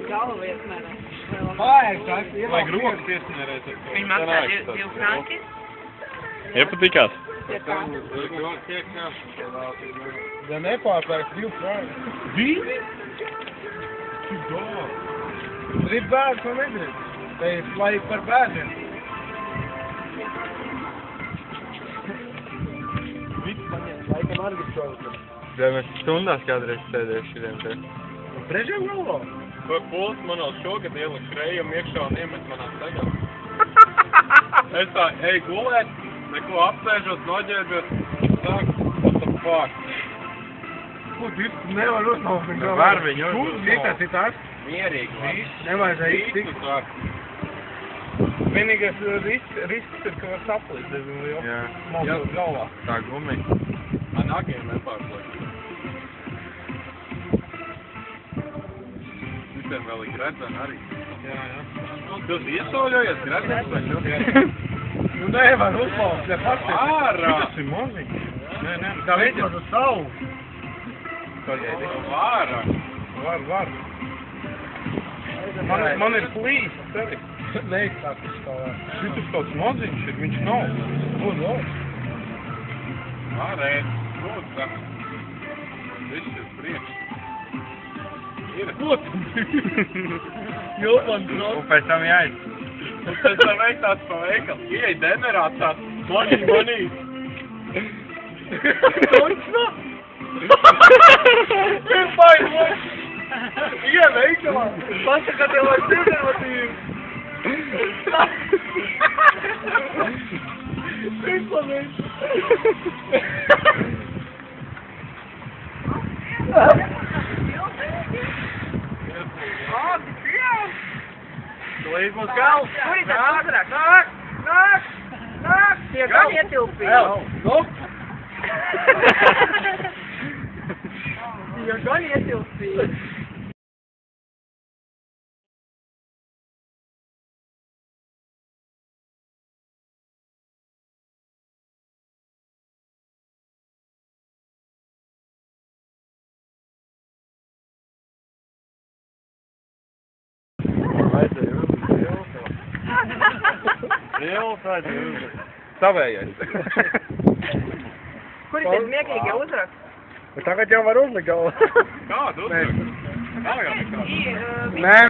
Galva iesmērē. Vajag rokas iesmērēt. Viņi maksā 2 franki. Iepatikās? Ja nepārpērk 2 franki. 2? Grib bērns vai negrib? Te ir laika par bērniem. Laikam arī šovakar. Ja mēs stundās kādreiz sēdējuši šitiem te. Brežiem galvā? Puls manos šogad ieliks rejam iekšā un iemet manā staļā. Es tā eju gulēt, neko apsēžos, noģērbies, sāk, what the fuck. Ko, tu nevar uzmaukt viņu galvā? Var viņu uzmaukt. Citas ir tās? Mierīgi var. Nevajadzēja tik. Visus var. Vienīgais risks ir, ka var saplīt, nezinu, jo. Jā. Maltot galvā. Tā gumija. Ar nagiem nepārklāt. Visiem vēl ir gredzeni arī. Jā. Tu iesauļojies gredzens vai nu? Nu nevar uzmaukt, ne pats. Ārā! Tas ir moziņš. Nē, kā vismaz uz savu. Pagaidi. Ārā! Var. Man ir plīs, tevi. Neizsāk izstāvēt. Šitas kaut moziņš ir, viņš nav. Nu. Ārē! Lūdzu! Viss ir priekš. Ir. Jopans, Un pēc tam jāiet. Un pēc tam veikt tāds pa veikalu. Ieej denerāt tāds. Manī. Točno? Ir baigi. Ieej veikalā. Pasaka, tev vajag prezervatīvu. Priklamies. Līdz mums galvs. Kur ir tas uzraks? Nāk! Tie gan ietilpīja. Tie gan ietilpīja. Savējais. Kur ir tie smieklīgie uzraksti? Bet tagad jau var uzlikt galvu. Kādu uzrakstu? Nav jau nekādu. Nē.